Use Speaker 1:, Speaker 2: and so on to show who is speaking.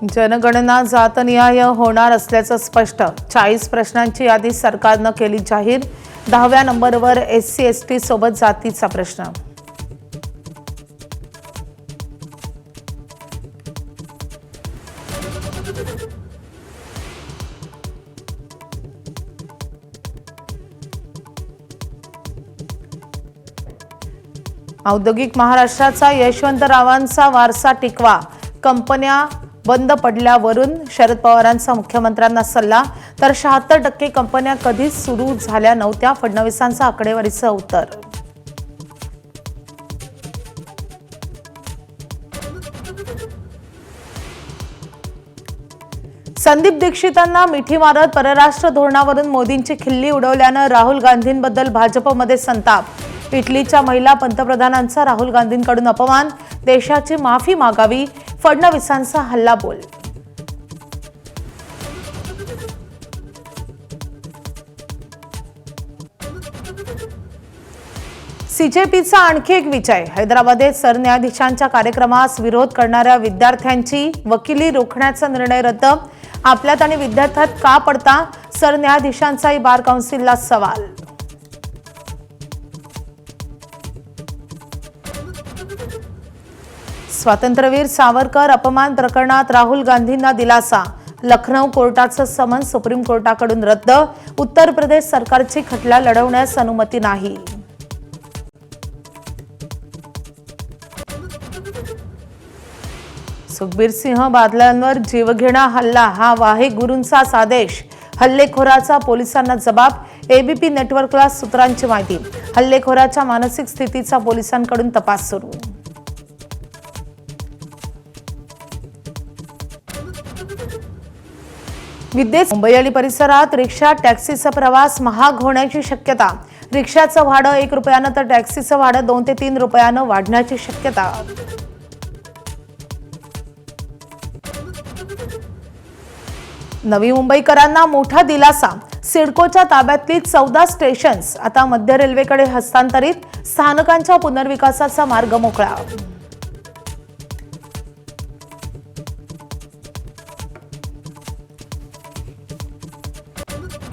Speaker 1: जनगणना जातनिहाय होणार असल्याचं स्पष्ट। 40 प्रश्नांची यादी सरकारनं केली जाहीर। 10व्या नंबरवर SC/ST सोबत जातीचा प्रश्न। औद्योगिक महाराष्ट्राचा यशवंतरावांचा वारसा टिकवा। कंपन्या बंद पडल्यावरून शरद पवारांचा मुख्यमंत्र्यांना सल्ला। तर 76% कंपन्या कधीच सुरू झाल्या नव्हत्या, फडणवीसांचं आकडेवारीचं उत्तर। संदीप दीक्षितांना मिठी मारत परराष्ट्र धोरणावरून मोदींची खिल्ली उडवल्यानं राहुल गांधींबद्दल भाजपमध्ये संताप। इटलीच्या महिला पंतप्रधानांचा राहुल गांधींकडून अपमान। देशाची माफी मागावी, फडणवीसांचा हल्लाबोल। CJPचा आणखी एक विजय। हैदराबादेत सरन्यायाधीशांच्या कार्यक्रमास विरोध करणाऱ्या विद्यार्थ्यांची वकिली रोखण्याचा निर्णय रद्द। आपल्यात आणि विद्यार्थ्यात का पडता? सरन्यायाधीशांचाही बार काउन्सिलला सवाल। स्वातंत्र्यवीर सावरकर अपमान प्रकरणात राहुल गांधींना दिलासा। लखनौ कोर्टाचं समन सुप्रीम कोर्टाकडून रद्द। उत्तर प्रदेश सरकारची खटला लढवण्यास अनुमती नाही। सुखबीर सिंह बादल्यांवर जीवघेणा हल्ला, हा वाहे गुरूंचाच आदेश। हल्लेखोराचा पोलिसांना जबाब। ABP नेटवर्कला सूत्रांची माहिती। हल्लेखोराच्या मानसिक स्थितीचा पोलिसांकडून तपास सुरू। विद्येत मुंबई आणि परिसरात रिक्षा टॅक्सीचा प्रवास महाग होण्याची शक्यता। रिक्षाचं भाडं 1 रुपयानं तर टॅक्सीचं भाडं 2 ते 3 रुपयानं वाढण्याची शक्यता। नवी मुंबईकरांना मोठा दिलासा। सिडकोच्या ताब्यातली 14 स्टेशन्स आता मध्य रेल्वेकडे हस्तांतरित। स्थानकांच्या पुनर्विकासाचा मार्ग मोकळा।